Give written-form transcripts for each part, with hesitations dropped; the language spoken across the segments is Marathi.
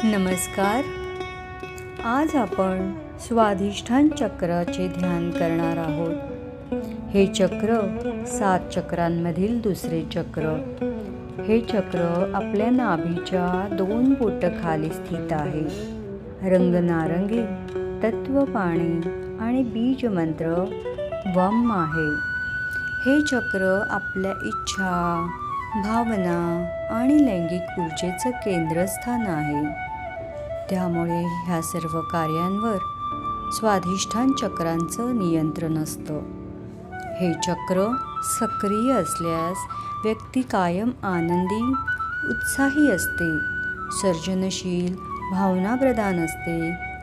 नमस्कार. आज आपण स्वाधिष्ठान चक्राचे ध्यान करणार आहोत. हे चक्र 7 चक्रांमधील दुसरे चक्र. हे चक्र आपल्या नाभीच्या 2 बोट खाली स्थित आहे. रंग नारंगी, तत्व पाणी आणि बीज मंत्र वम आहे. हे चक्र आपल्या इच्छा, भावना आणि लैंगिक ऊर्जेचं केंद्रस्थान आहे. त्यामुळे ह्या सर्व कार्यांवर स्वाधिष्ठान चक्रांचं नियंत्रण असतं. हे चक्र सक्रिय असल्यास व्यक्ती कायम आनंदी, उत्साही असते, सर्जनशील, भावनाप्रधान असते,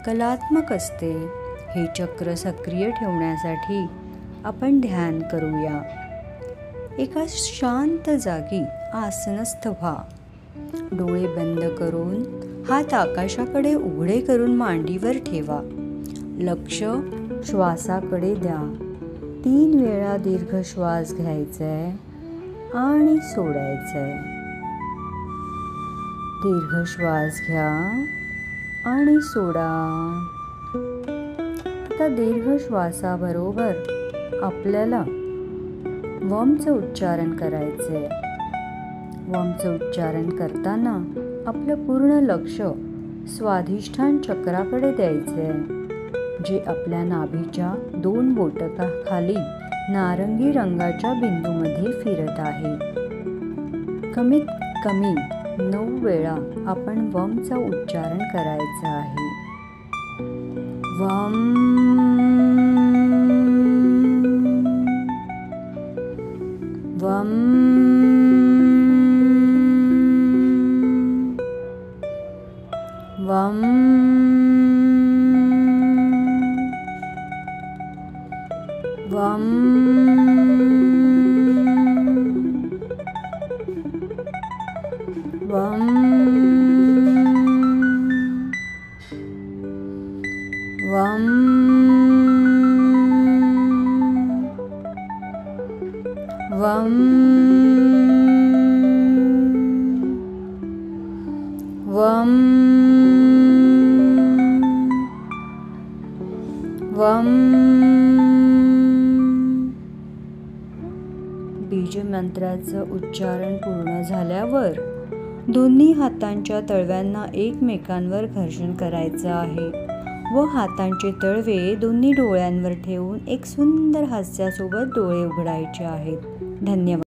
कलात्मक असते. हे चक्र सक्रिय ठेवण्यासाठी आपण ध्यान करूया. एका शांत जागी आसनस्थ व्हा. डोळे बंद करून हात आकाशाकडे उघडे करून मांडीवर ठेवा. लक्ष श्वासाकडे द्या. 3 वेळा दीर्घ श्वास घ्यायचाय आणि सोडायचाय. दीर्घ श्वास घ्या आणि सोडा. आता दीर्घ श्वासाबरोबर आपल्याला वमचं उच्चारण करायचंय. वमचं उच्चारण करताना आपलं पूर्ण लक्ष स्वाधिष्ठान चक्राकडे द्यायचंय, जे आपल्या नाभीच्या 2 बोटाखाली नारंगी रंगाच्या बिंदूमध्ये फिरत आहे. कमीत कमी 9 वेळा आपण वमचं उच्चारण करायचं आहे. वम, वम, वम, वम, वम, वम, वम, वम, वम. बीजमंत्राचं उच्चारण पूर्ण झाल्यावर दोन्ही हातांच्या तळव्यांना एकमेकांवर घर्षण करायचं आहे व हातांचे तळवे दोन्ही डोळ्यांवर ठेवून एक सुंदर हास्यासोबत डोळे उघडायचे आहेत. धन्यवाद.